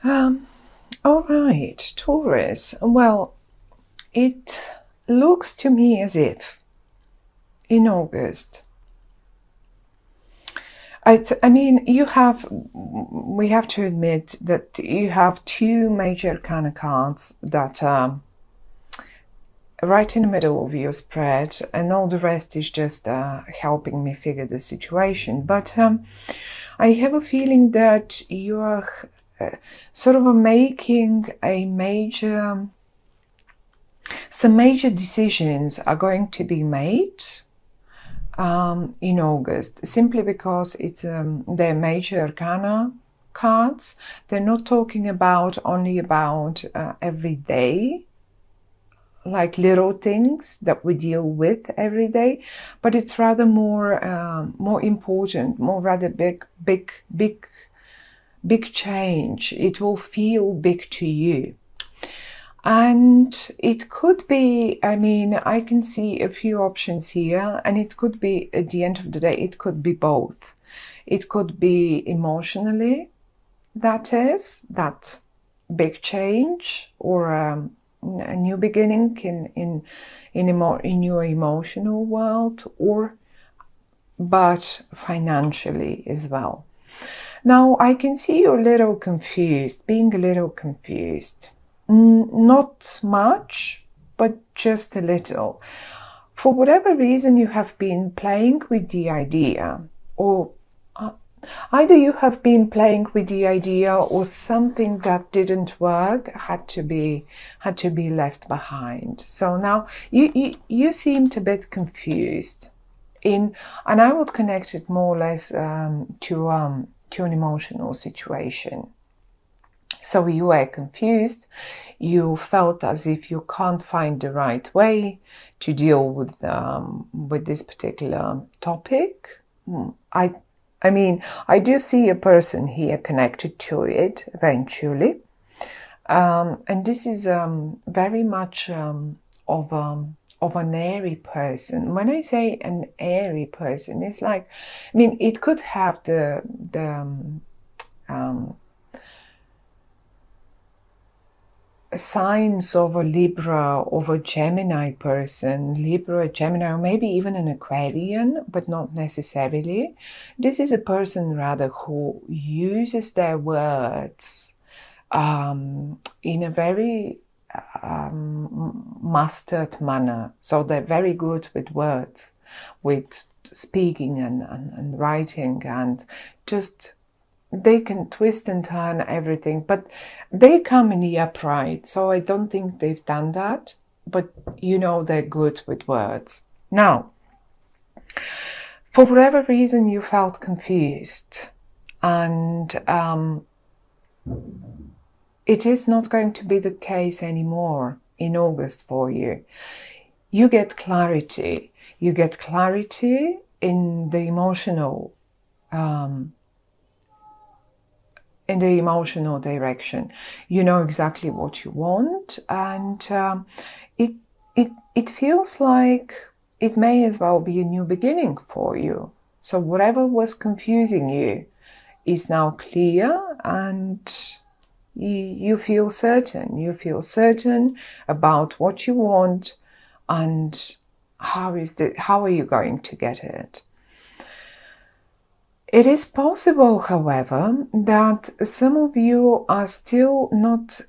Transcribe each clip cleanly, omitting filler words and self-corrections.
Um, all right, Taurus. Well, it looks to me as if in August, I mean, we have to admit that you have two major kind of cards that are right in the middle of your spread, and all the rest is just helping me figure the situation. But I have a feeling that you are sort of making some major decisions are going to be made in August, simply because they're major arcana cards. They're not talking about only about every day, like little things that we deal with every day, but it's rather more important, more rather big change. It will feel big to you. And it could be, I mean, I can see a few options here, and it could be, at the end of the day, it could be both. It could be emotionally, that is, that big change, or a new beginning in your emotional world, but financially as well. Now, I can see you a little confused, being a little confused. Not much, but just a little. For whatever reason, you have been playing with the idea, or either you have been playing with the idea, or something that didn't work had to be left behind. So now you seemed a bit confused, and I would connect it more or less to an emotional situation. So you were confused, you felt as if you can't find the right way to deal with this particular topic. I mean, I do see a person here connected to it eventually. And this is very much of an airy person. When I say an airy person, it's like, I mean, it could have the signs of a Libra, of a Gemini person, Libra, Gemini, or maybe even an Aquarian, but not necessarily. This is a person rather who uses their words in a very mastered manner. So they're very good with words, with speaking and writing, and just they can twist and turn everything, but they come in the upright. So I don't think they've done that, but you know, they're good with words. Now, for whatever reason, you felt confused, and it is not going to be the case anymore in August for you. You get clarity. You get clarity in the emotional direction. You know exactly what you want, and it feels like it may as well be a new beginning for you. So whatever was confusing you is now clear, and you feel certain. You feel certain about what you want, and how are you going to get it. It is possible, however, that some of you are still not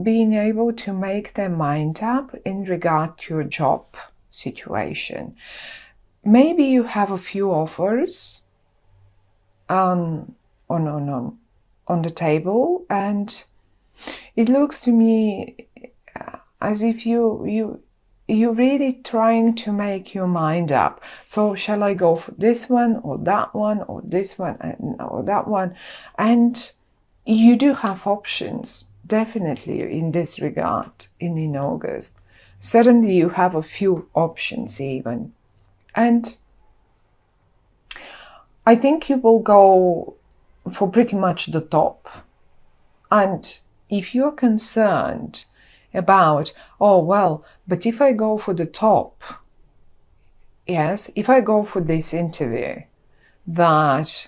being able to make their mind up in regard to your job situation. Maybe you have a few offers on the table, and it looks to me as if you're really trying to make your mind up. So shall I go for this one or that one or this one or that one? And you do have options, definitely, in this regard in August. Suddenly you have a few options even. And I think you will go for pretty much the top. And if you're concerned about, oh, well, but if I go for the top, yes, if I go for this interview, that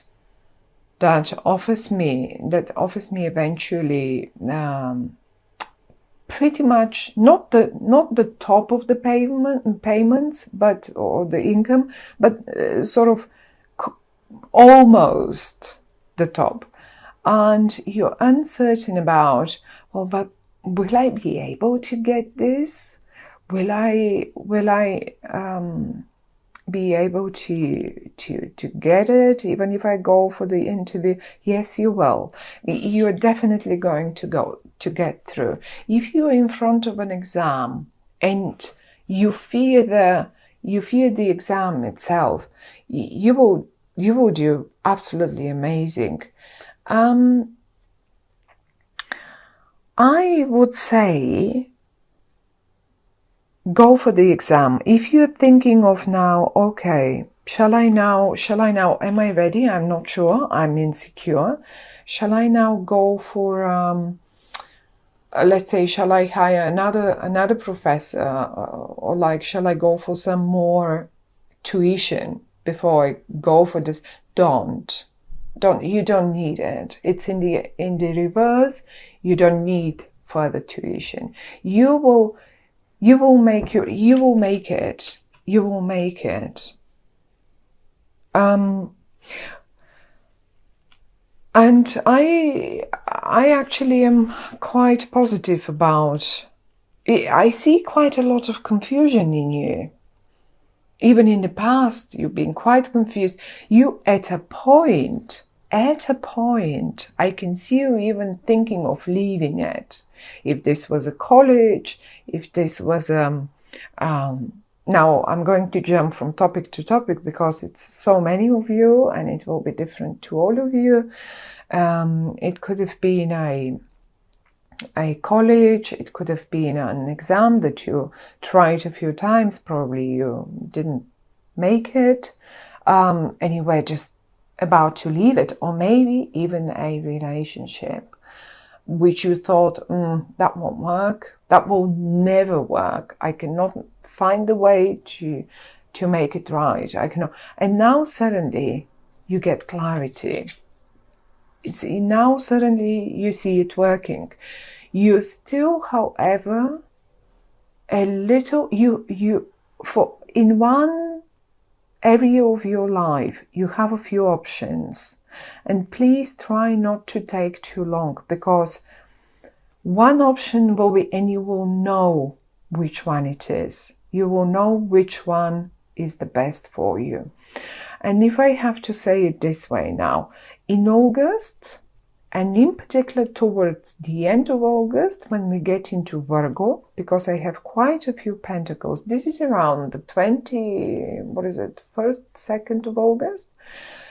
that offers me eventually pretty much not the top of the payments, but or the income, but sort of almost the top, and you're uncertain about, well, but will I be able to get this? Will I be able to get it even if I go for the interview? Yes, you will. You're definitely going to get through. If you're in front of an exam and you fear the exam itself, you will do absolutely amazing. I would say go for the exam. If you're thinking of now, okay, shall I now, am I ready? I'm not sure, I'm insecure. Shall I now go for, let's say, shall I hire another professor, or like, shall I go for some more tuition before I go for this? You don't need it. It's in the reverse. You don't need further tuition. You will make it. And I actually am quite positive about it. I see quite a lot of confusion in you. Even in the past, you've been quite confused. You, at a point, I can see you even thinking of leaving it. If this was a college, if this was now I'm going to jump from topic to topic because it's so many of you and it will be different to all of you. It could have been a college, it could have been an exam that you tried a few times, probably you didn't make it, and you were just about to leave it, or maybe even a relationship which you thought, that won't work, that will never work, I cannot find the way to make it right, I cannot. And now suddenly you get clarity. Now suddenly you see it working. You still, however, a little, in one area of your life, you have a few options. And please try not to take too long, because one option will be, and you will know which one it is. You will know which one is the best for you. And if I have to say it this way now, in August, and in particular towards the end of August, when we get into Virgo, because I have quite a few pentacles, this is around the 1st, 2nd of August,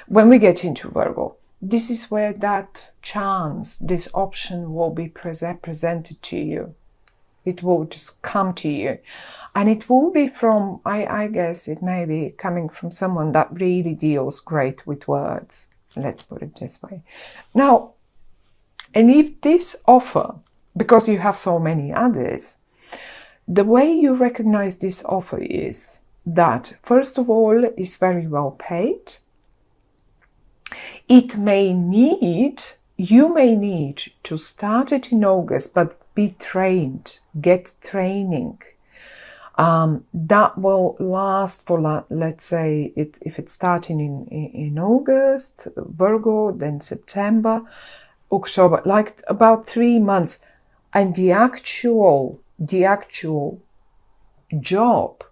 when we get into Virgo, this is where that chance, this option will be presented to you. It will just come to you. And it will be from, I guess it may be coming from someone that really deals great with words. Let's put it this way. Now, and if this offer, because you have so many others, the way you recognize this offer is that, first of all, it's very well paid. You may need to start it in August, but be trained, get training. That will last for, let's say, if it's starting in August, Virgo, then September, October, like about 3 months. And the actual job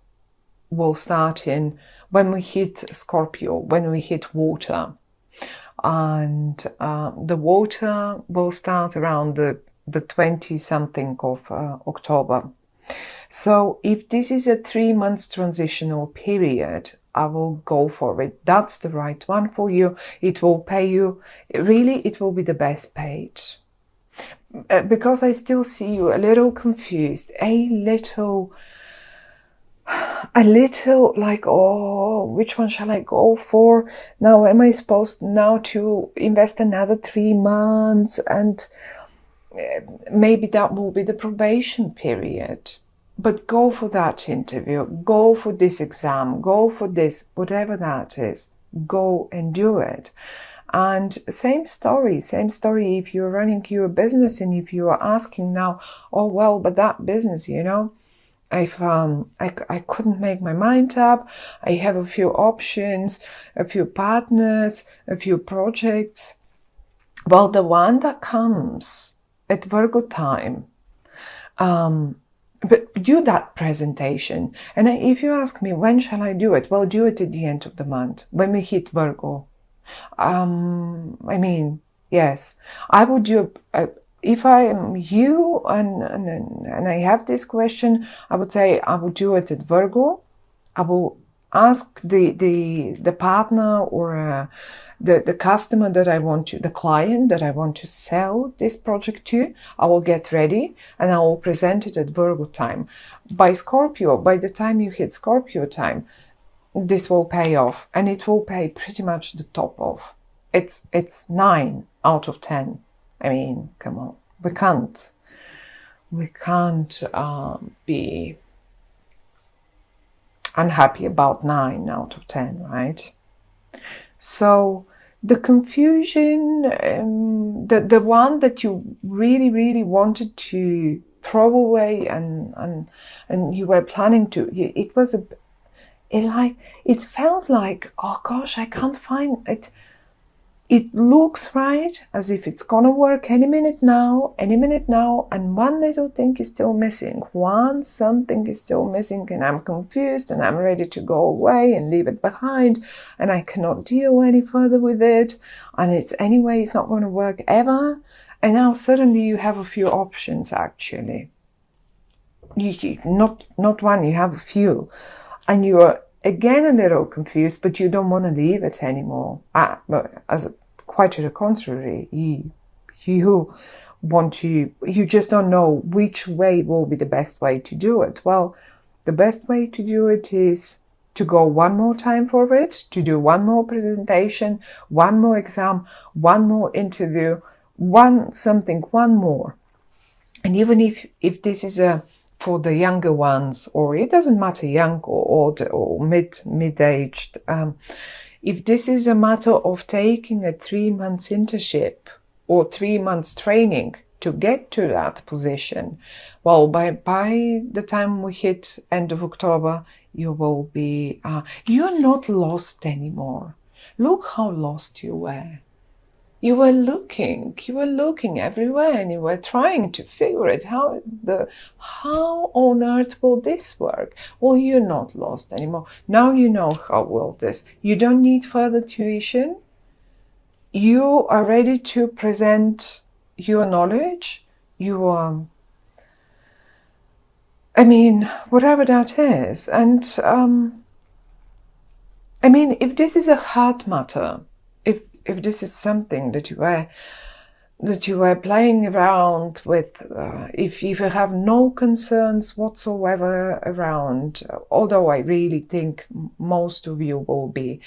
will start in when we hit Scorpio, when we hit water. And the water will start around the 20-something of October. So if this is a 3 months transitional period, I will go for it. That's the right one for you. It will pay you, really, it will be the best paid. Because I still see you a little confused, a little like, oh, which one shall I go for? Now, am I supposed now to invest another 3 months? And maybe that will be the probation period. But go for that interview, go for this exam, go for this, whatever that is, go and do it. And same story if you're running your business and if you are asking now, oh well, but that business, if I couldn't make my mind up, I have a few options, a few partners, a few projects. Well, the one that comes at Virgo time, but do that presentation. And if you ask me, when shall I do it? Well, do it at the end of the month, when we hit Virgo. Yes, I would do, if I am you and I have this question, I would say I would do it at Virgo. I will ask the partner or the customer that I want to, the client that I want to sell this project to. I will get ready and I will present it at Virgo time. By Scorpio, by the time you hit Scorpio time, this will pay off, and it will pay pretty much the top off. It's 9 out of 10. I mean, come on, we can't be unhappy about 9 out of 10, right? So the confusion, the one that you really wanted to throw away and you were planning to, it felt like, oh gosh, I can't find it. It looks right, as if it's gonna work any minute now, and one little thing is still missing. Something is still missing, and I'm confused, and I'm ready to go away and leave it behind, and I cannot deal any further with it, and it's not gonna work ever. And now suddenly you have a few options, actually. Not one, you have a few. And you are again a little confused, but you don't want to leave it anymore. Quite to the contrary, you just don't know which way will be the best way to do it. Well, the best way to do it is to go one more time for it, to do one more presentation, one more exam, one more interview, one more. And even if this is for the younger ones, or it doesn't matter, young or mid-aged, if this is a matter of taking a 3 months internship or 3 months training to get to that position, well, by the time we hit end of October, you will be, you're not lost anymore. Look how lost you were. You were looking everywhere, and you were trying to figure it how on earth will this work? Well, you're not lost anymore. Now you know how will this. You don't need further tuition. You are ready to present your knowledge. You are, whatever that is. And if this is a hard matter, if this is something that you were playing around with, if you have no concerns whatsoever around, although I really think most of you will be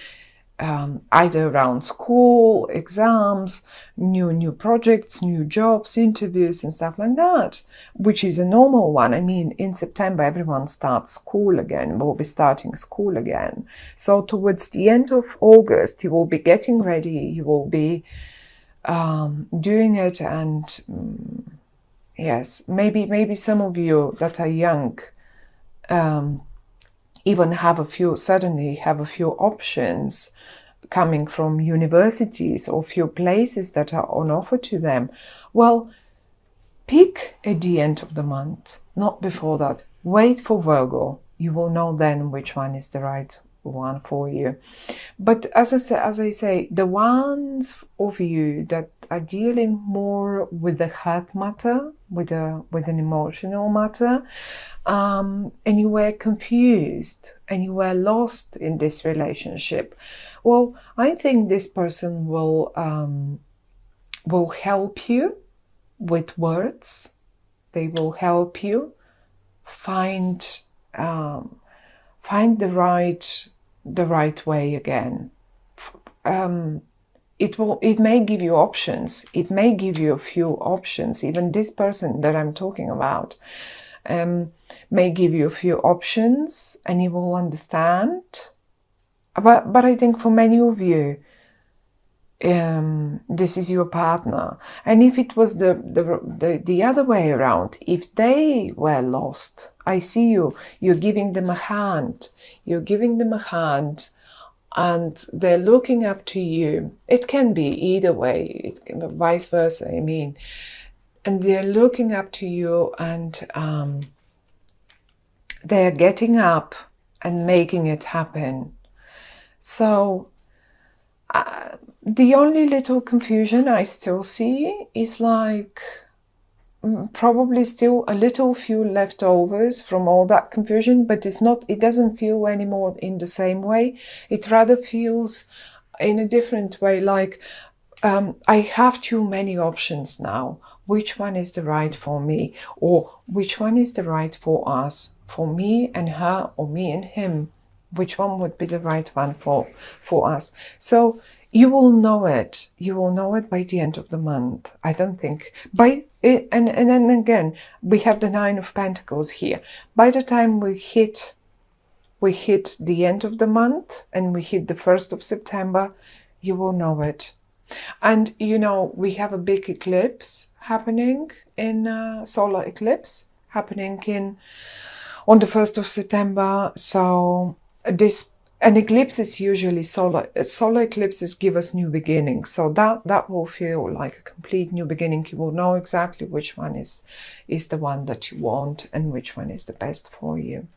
either around school, exams, new projects, new jobs, interviews and stuff like that, which is a normal one. In September everyone starts school again, will be starting school again. So towards the end of August you will be getting ready, you will be doing it, and yes, maybe some of you that are young even suddenly have a few options coming from universities or few places that are on offer to them. Well, pick at the end of the month, not before that. Wait for Virgo. You will know then which one is the right one for you. But as I say, the ones of you that are dealing more with the heart matter, with an emotional matter, and you were confused and you were lost in this relationship, well, I think this person will help you with words. They will help you find the right way again. It may give you options. It may give you a few options. Even this person that I'm talking about may give you a few options, and you will understand. But I think for many of you, this is your partner. And if it was the other way around, if they were lost, I see you're giving them a hand. You're giving them a hand, and they're looking up to you. It can be either way, vice versa, I mean. And they're looking up to you, and they're getting up and making it happen. So the only little confusion I still see is like probably still a little few leftovers from all that confusion, but it doesn't feel anymore in the same way. It rather feels in a different way, like I have too many options now. Which one is the right for me? Or which one is the right for us? For me and her, or me and him? Which one would be the right one for us? So you will know it. You will know it by the end of the month. I don't think by it, and then again we have the Nine of Pentacles here. By the time we hit the end of the month and we hit the 1st of September, you will know it. And you know, we have a big eclipse happening in solar eclipse happening on the 1st of September. So an eclipse is usually solar eclipses give us new beginnings. So that will feel like a complete new beginning. You will know exactly which one is the one that you want and which one is the best for you.